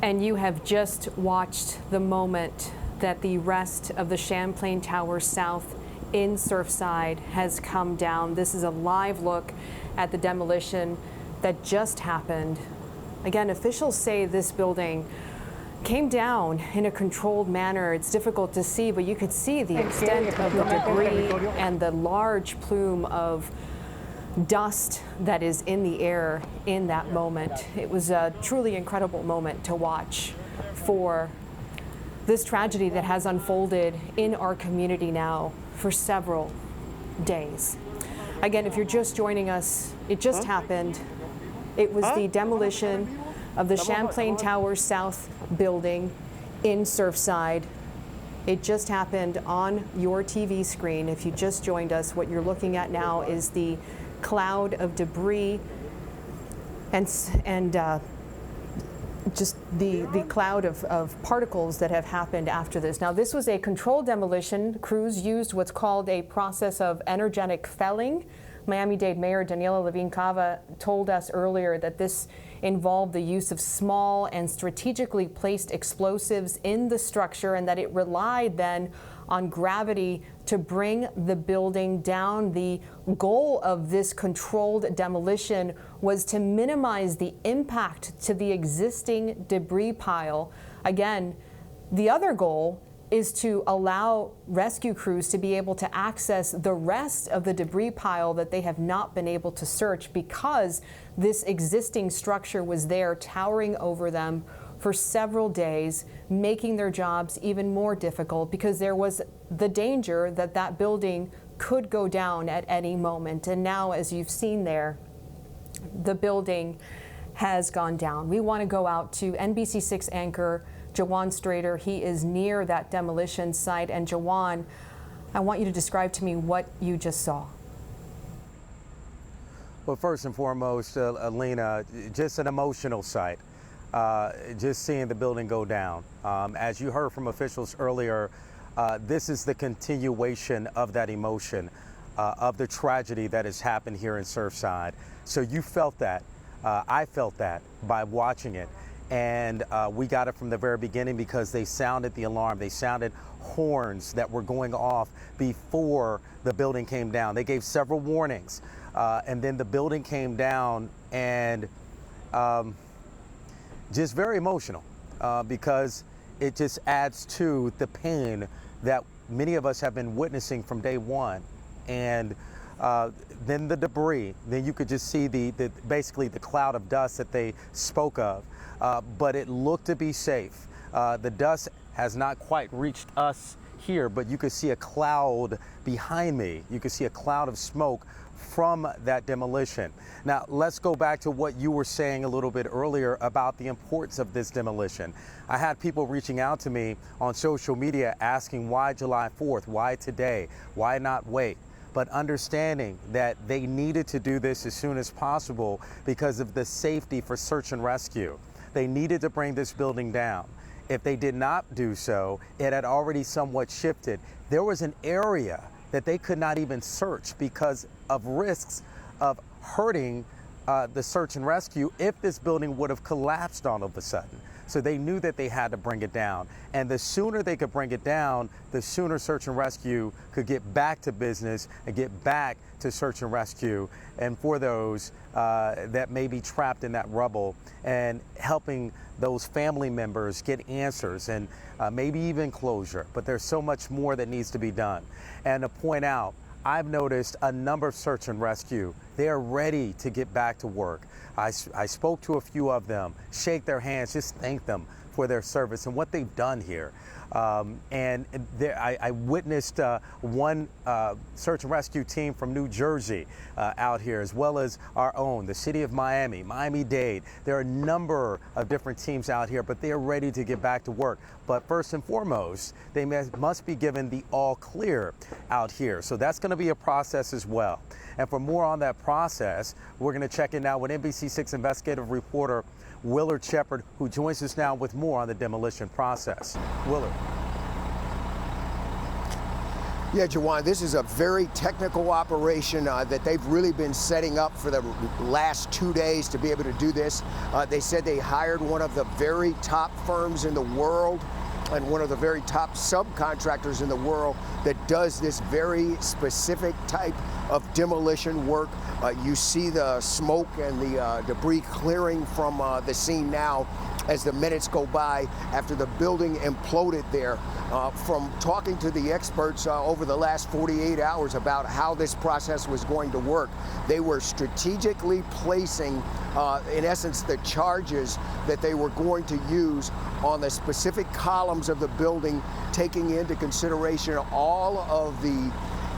And you have just watched the moment that the rest of the Champlain Tower South in Surfside has come down. This is a live look at the demolition that just happened. Again, officials say this building came down in a controlled manner. It's difficult to see, but you could see the extent of the debris and the large plume of dust that is in the air in that moment. It was a truly incredible moment to watch for this tragedy that has unfolded in our community now for several days. Again, if you're just joining us, it just happened. It was the demolition of the Champlain Tower South building in Surfside. It just happened on your TV screen. If you just joined us, what you're looking at now is the cloud of debris and just the cloud of particles that have happened after this. Now, this was a controlled demolition. Crews used what's called a process of energetic felling. Miami-Dade Mayor Daniela Levine Cava told us earlier that this involved the use of small and strategically placed explosives in the structure, and that it relied then on gravity to bring the building down. The goal of this controlled demolition was to minimize the impact to the existing debris pile. Again, the other goal is to allow rescue crews to be able to access the rest of the debris pile that they have not been able to search, because this existing structure was there towering over them for several days, making their jobs even more difficult, because there was the danger that that building could go down at any moment. And now, as you've seen there, the building has gone down. We want to go out to NBC6 anchor Jawan Strader. He is near that demolition site. And Jawan, I want you to describe to me what you just saw. Well, first and foremost, Alina, just an emotional sight. Just seeing the building go down. As you heard from officials earlier, this is the continuation of that emotion, of the tragedy that has happened here in Surfside. So you felt that. I felt that by watching it. And we got it from the very beginning, because they sounded the alarm. They sounded horns that were going off before the building came down. They gave several warnings. And then the building came down, and just very emotional, because it just adds to the pain that many of us have been witnessing from day one. And then the debris, then you could just see basically the cloud of dust that they spoke of. But it looked to be safe. The dust has not quite reached us here, but you could see a cloud behind me. You could see a cloud of smoke from that demolition. Now, let's go back to what you were saying a little bit earlier about the importance of this demolition. I had people reaching out to me on social media asking, why July 4th? Why today? Why not wait? But understanding that they needed to do this as soon as possible because of the safety for search and rescue. They needed to bring this building down. If they did not do so, it had already somewhat shifted. There was an area that they could not even search because of risks of hurting the search and rescue if this building would have collapsed all of a sudden. So they knew that they had to bring it down. And the sooner they could bring it down, the sooner search and rescue could get back to business and get back to search and rescue, and for those that may be trapped in that rubble, and helping those family members get answers and maybe even closure. But there's so much more that needs to be done. And to point out, I've noticed a number of search and rescue. They are ready to get back to work. I spoke to a few of them, shake their hands, just thank them for their service and what they've done here. I witnessed one search and rescue team from New Jersey out here, as well as our own, the city of Miami, Miami-Dade. There are a number of different teams out here, but they are ready to get back to work. But first and foremost, they must be given the all clear out here. So that's going to be a process as well. And for more on that process, we're going to check in now with NBC6 investigative reporter Willard Shepard, who joins us now with more on the demolition process. Willard. Yeah, Jawan, this is a very technical operation that they've really been setting up for the last 2 days to be able to do this. They said they hired one of the very top firms in the world and one of the very top subcontractors in the world that does this very specific type of demolition work. You see the smoke and the debris clearing from the scene now as the minutes go by after the building imploded there. From talking to the experts over the last 48 hours about how this process was going to work, they were strategically placing, in essence, the charges that they were going to use on the specific columns of the building, taking into consideration all of the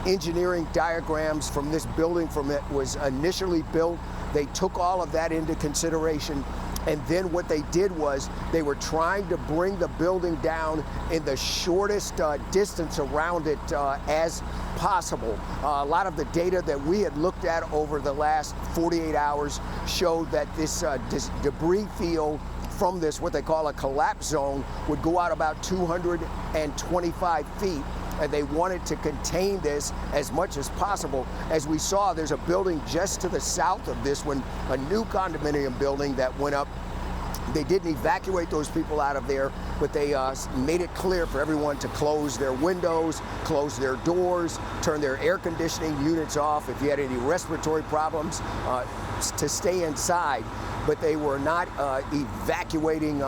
engineering diagrams from this building from it was initially built. They took all of that into consideration. And then what they did was they were trying to bring the building down in the shortest distance around it as possible. A lot of the data that we had looked at over the last 48 hours showed that this debris field from this, what they call a collapse zone, would go out about 225 feet. And they wanted to contain this as much as possible. As we saw, there's a building just to the south of this one, a new condominium building that went up. They didn't evacuate those people out of there, but they made it clear for everyone to close their windows, close their doors, turn their air conditioning units off if you had any respiratory problems, to stay inside. But they were not evacuating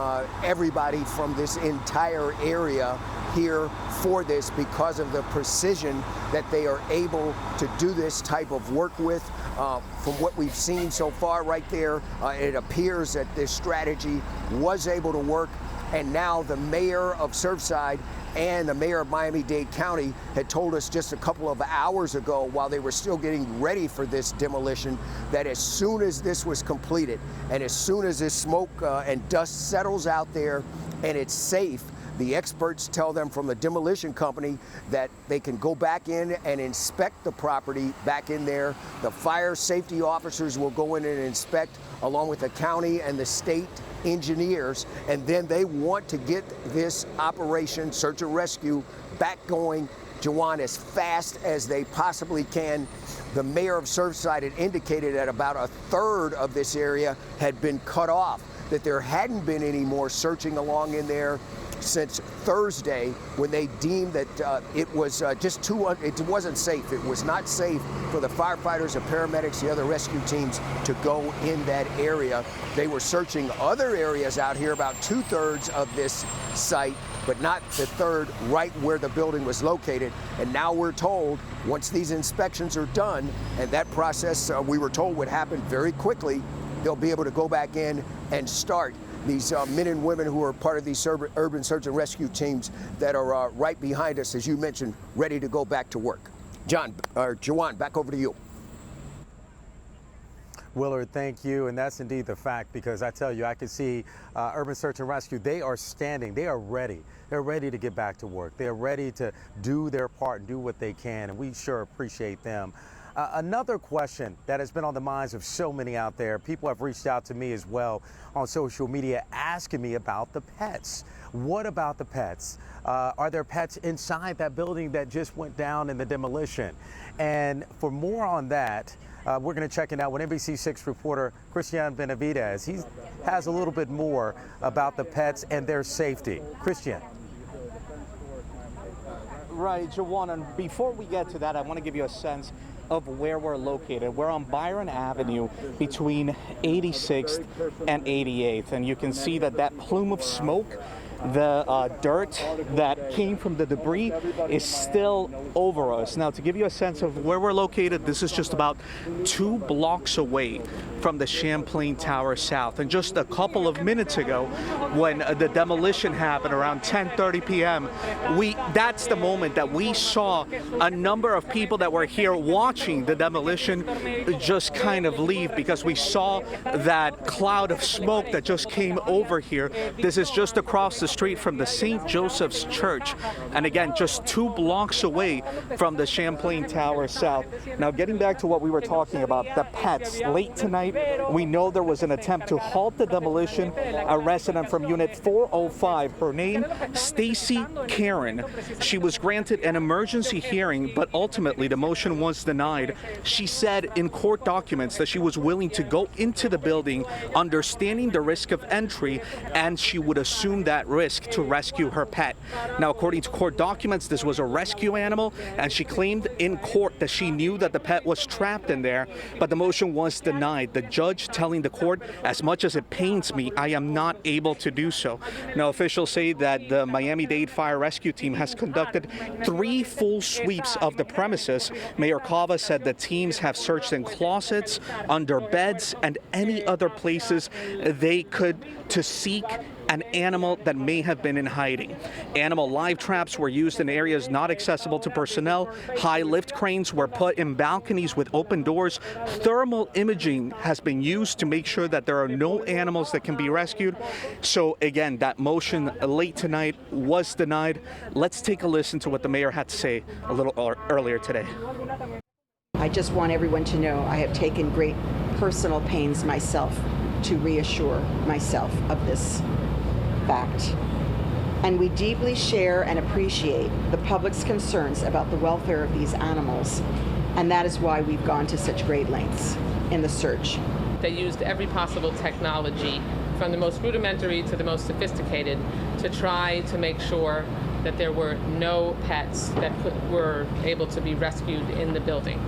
everybody from this entire area here for this because of the precision that they are able to do this type of work with. From what we've seen so far right there, it appears that this strategy was able to work, and now the mayor of Surfside and the mayor of Miami-Dade County had told us just a couple of hours ago, while they were still getting ready for this demolition, that as soon as this was completed and as soon as this smoke and dust settles out there and it's safe, the experts tell them from the demolition company that they can go back in and inspect the property back in there. The fire safety officers will go in and inspect along with the county and the state engineers, and then they want to get this operation, search and rescue, back going, Jawan, as fast as they possibly can. The mayor of Surfside had indicated that about a third of this area had been cut off, that there hadn't been any more searching along in there since Thursday, when they deemed that it was it wasn't safe. It was not safe for the firefighters, the paramedics, the other rescue teams to go in that area. They were searching other areas out here, about 2/3 of this site, but not the third right where the building was located. And now we're told, once these inspections are done, and that process we were told would happen very quickly, they'll be able to go back in and start these men and women who are part of these urban search and rescue teams that are right behind us, as you mentioned, ready to go back to work. Jawan, back over to you. Willard, thank you, and that's indeed the fact, because I tell you, I can see Urban Search and Rescue, they are standing, they are ready. They're ready to get back to work. They're ready to do their part and do what they can, and we sure appreciate them. Another question that has been on the minds of so many out there, people have reached out to me as well on social media asking me about the pets. What about the pets? Are there pets inside that building that just went down in the demolition? And for more on that, we're going to check it out with NBC6 reporter Christian Benavidez. He has a little bit more about the pets and their safety. Christian. Right, Jawan, and before we get to that, I want to give you a sense of where we're located. We're on Byron Avenue between 86th and 88th, and you can see that plume of smoke, the dirt that came from the debris, is still over us. Now, to give you a sense of where we're located, this is just about 2 blocks away from the Champlain Tower South. And just a couple of minutes ago, when the demolition happened around 10:30 p.m., that's the moment that we saw a number of people that were here watching the demolition just kind of leave, because we saw that cloud of smoke that just came over here. This is just across the street from the St. Joseph's Church, and again, just 2 blocks away from the Champlain Tower South. Now, getting back to what we were talking about, the pets. Late tonight, we know there was an attempt to halt the demolition. A resident from Unit 405, her name, Stacy Karen. She was granted an emergency hearing, but ultimately the motion was denied. She said in court documents that she was willing to go into the building, understanding the risk of entry, and she would assume that risk to rescue her pet. Now, according to court documents, this was a rescue animal, and she claimed in court that she knew that the pet was trapped in there, but the motion was denied. The judge telling the court, as much as it pains me, I am not able to do so. Now, officials say that the Miami-Dade Fire Rescue Team has conducted 3 full sweeps of the premises. Mayor Cava said the teams have searched in closets, under beds, and any other places they could to seek an animal that may have been in hiding. Animal live traps were used in areas not accessible to personnel. High lift cranes were put in balconies with open doors. Thermal imaging has been used to make sure that there are no animals that can be rescued. So again, that motion late tonight was denied. Let's take a listen to what the mayor had to say a little earlier today. I just want everyone to know I have taken great personal pains myself to reassure myself of this fact. And we deeply share and appreciate the public's concerns about the welfare of these animals, and that is why we've gone to such great lengths in the search. They used every possible technology, from the most rudimentary to the most sophisticated, to try to make sure that there were no pets that were able to be rescued in the building.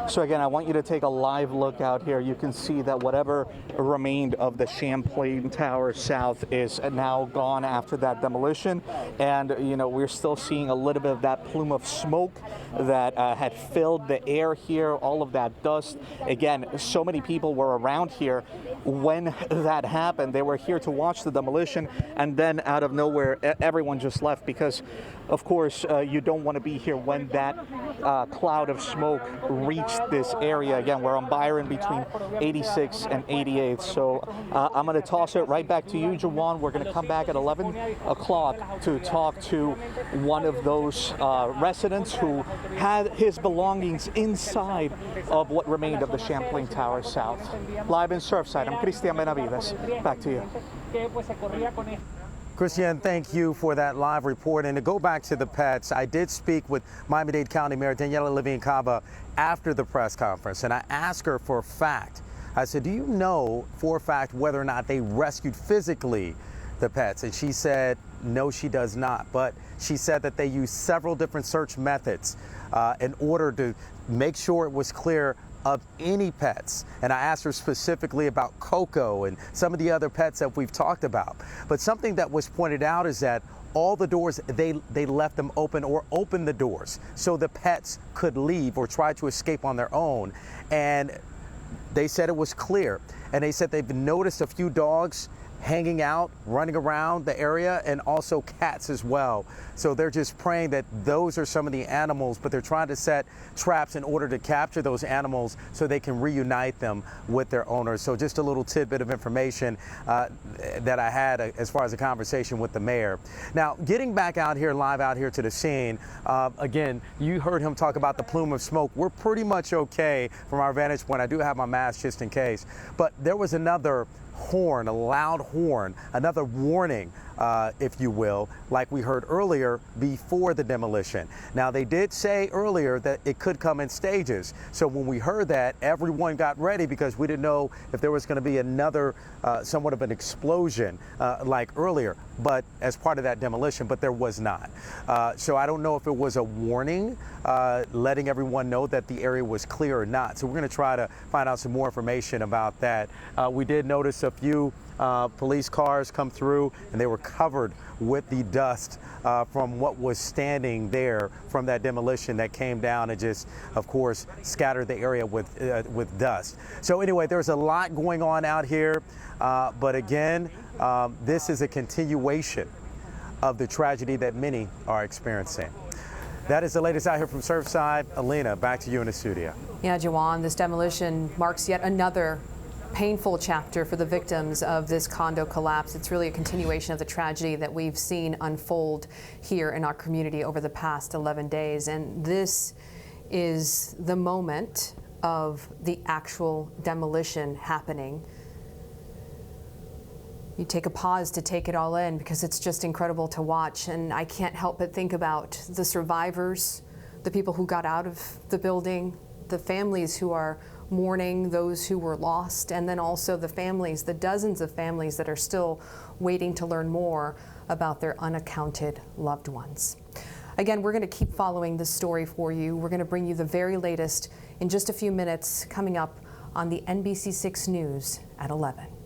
So again, I want you to take a live look out here. You can see that whatever remained of the Champlain Tower South is now gone after that demolition. And, you know, we're still seeing a little bit of that plume of smoke that had filled the air here, all of that dust. Again, so many people were around here when that happened. They were here to watch the demolition, and then out of nowhere, everyone just left because, of course, you don't want to be here when that cloud of smoke reached this area. Again, we're on Byron between 86 and 88. So I'm going to toss it right back to you, Jawan. We're going to come back at 11 o'clock to talk to one of those residents who had his belongings inside of what remained of the Champlain Tower South. Live in Surfside, I'm Christian Benavidez. Back to you. Christian, thank you for that live report. And to go back to the pets, I did speak with Miami-Dade County Mayor Daniela Levine Cava after the press conference, and I asked her for a fact. I said, do you know for a fact whether or not they rescued physically the pets? And she said, no, she does not. But she said that they used several different search methods in order to make sure it was clear of any pets. And I asked her specifically about Coco and some of the other pets that we've talked about. But something that was pointed out is that all the doors, they left them open or opened the doors so the pets could leave or try to escape on their own. And they said it was clear. And they said they've noticed a few dogs hanging out, running around the area, and also cats as well. So they're just praying that those are some of the animals, but they're trying to set traps in order to capture those animals so they can reunite them with their owners. So just a little tidbit of information that I had as far as a conversation with the mayor. Now, getting back out here, live out here to the scene, again, you heard him talk about the plume of smoke. We're pretty much okay from our vantage point. I do have my mask just in case, but there was another horn, a loud horn, another warning, if you will, like we heard earlier before the demolition. Now, they did say earlier that it could come in stages. So when we heard that, everyone got ready because we didn't know if there was going to be another somewhat of an explosion like earlier, but as part of that demolition, but there was not. So I don't know if it was a warning letting everyone know that the area was clear or not. So we're going to try to find out some more information about that. We did notice a few police cars come through, and they were covered with the dust from what was standing there from that demolition that came down and just, of course, scattered the area with dust. So anyway, there's a lot going on out here, but again, this is a continuation of the tragedy that many are experiencing. That is the latest out here from Surfside. Alina, back to you in the studio. Yeah, Jawan, this demolition marks yet another painful chapter for the victims of this condo collapse. It's really a continuation of the tragedy that we've seen unfold here in our community over the past 11 days. And this is the moment of the actual demolition happening. You take a pause to take it all in because it's just incredible to watch. And I can't help but think about the survivors, the people who got out of the building, the families who are mourning those who were lost, and then also the families, the dozens of families that are still waiting to learn more about their unaccounted loved ones. Again, we're going to keep following this story for you. We're going to bring you the very latest in just a few minutes coming up on the NBC6 News at 11.